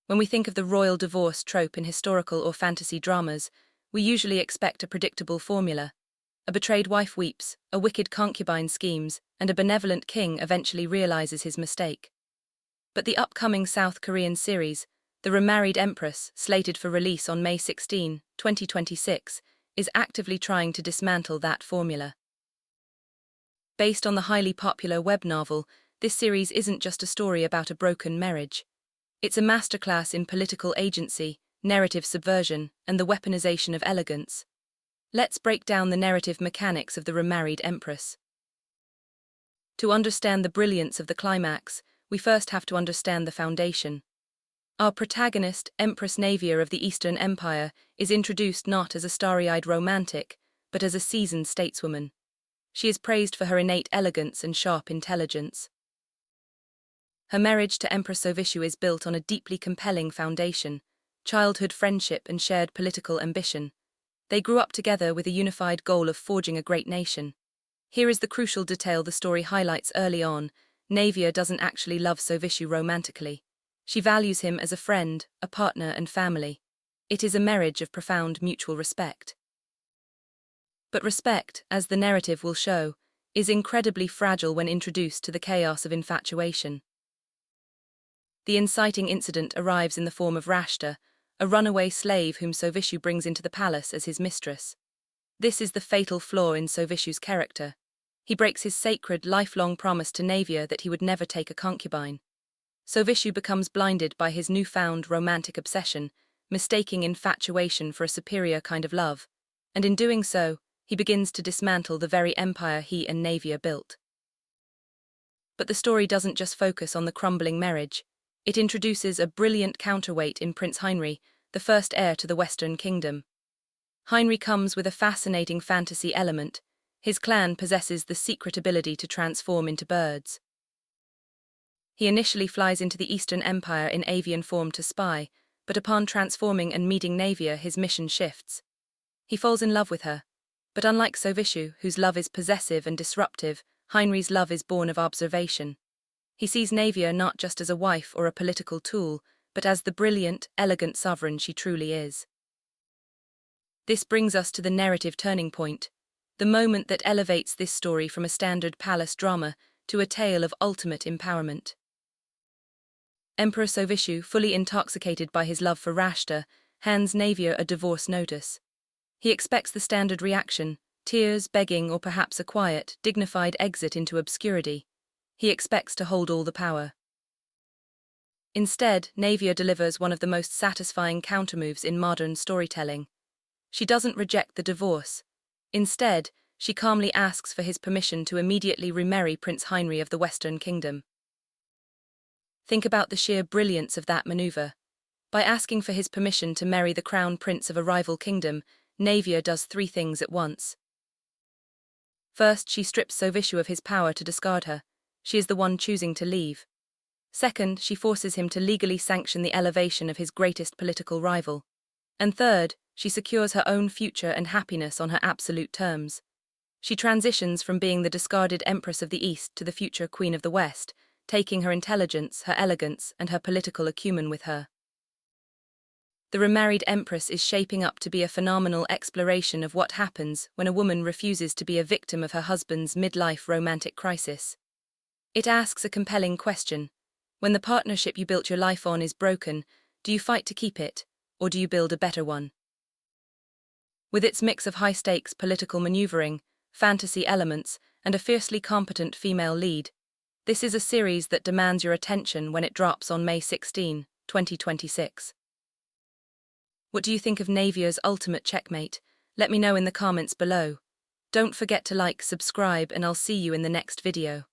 When we think of the royal divorce trope in historical or fantasy dramas, we usually expect a predictable formula. A betrayed wife weeps, a wicked concubine schemes, and a benevolent king eventually realizes his mistake. But the upcoming South Korean series, The Remarried Empress, slated for release on May 16, 2026, is actively trying to dismantle that formula. Based on the highly popular web novel, this series isn't just a story about a broken marriage. It's a masterclass in political agency, narrative subversion, and the weaponization of elegance. Let's break down the narrative mechanics of The Remarried Empress. To understand the brilliance of the climax, we first have to understand the foundation. Our protagonist, Empress Navia of the Eastern Empire, is introduced not as a starry-eyed romantic, but as a seasoned stateswoman. She is praised for her innate elegance and sharp intelligence. Her marriage to Emperor Sovishu is built on a deeply compelling foundation: childhood friendship and shared political ambition. They grew up together with a unified goal of forging a great nation. Here is the crucial detail the story highlights early on: Navia doesn't actually love Sovishu romantically. She values him as a friend, a partner, and family. It is a marriage of profound mutual respect. But respect, as the narrative will show, is incredibly fragile when introduced to the chaos of infatuation. The inciting incident arrives in the form of Rashta, a runaway slave whom Sovishu brings into the palace as his mistress. This is the fatal flaw in Sovishu's character. He breaks his sacred, lifelong promise to Navia that he would never take a concubine. Sovishu becomes blinded by his newfound romantic obsession, mistaking infatuation for a superior kind of love, and in doing so, he begins to dismantle the very empire he and Navia built. But the story doesn't just focus on the crumbling marriage. It introduces a brilliant counterweight in Prince Heinrich, the first heir to the Western Kingdom. Heinrich comes with a fascinating fantasy element. His clan possesses the secret ability to transform into birds. He initially flies into the Eastern Empire in avian form to spy, but upon transforming and meeting Navia, his mission shifts. He falls in love with her. But unlike Sovishu, whose love is possessive and disruptive, Heinrich's love is born of observation. He sees Navia not just as a wife or a political tool, but as the brilliant, elegant sovereign she truly is. This brings us to the narrative turning point, the moment that elevates this story from a standard palace drama to a tale of ultimate empowerment. Emperor Sovishu, fully intoxicated by his love for Rashta, hands Navia a divorce notice. He expects the standard reaction: tears, begging, or perhaps a quiet, dignified exit into obscurity. He expects to hold all the power. Instead, Navia delivers one of the most satisfying countermoves in modern storytelling. She doesn't reject the divorce. Instead, she calmly asks for his permission to immediately remarry Prince Heinrich of the Western Kingdom. Think about the sheer brilliance of that maneuver. By asking for his permission to marry the crown prince of a rival kingdom, Navia does three things at once. First, she strips Sovishu of his power to discard her. She is the one choosing to leave. Second, she forces him to legally sanction the elevation of his greatest political rival. And third, she secures her own future and happiness on her absolute terms. She transitions from being the discarded Empress of the East to the future Queen of the West, taking her intelligence, her elegance, and her political acumen with her. The Remarried Empress is shaping up to be a phenomenal exploration of what happens when a woman refuses to be a victim of her husband's midlife romantic crisis. It asks a compelling question: when the partnership you built your life on is broken, do you fight to keep it, or do you build a better one? With its mix of high-stakes political maneuvering, fantasy elements, and a fiercely competent female lead, this is a series that demands your attention when it drops on May 16, 2026. What do you think of Navia's ultimate checkmate? Let me know in the comments below. Don't forget to like, subscribe, and I'll see you in the next video.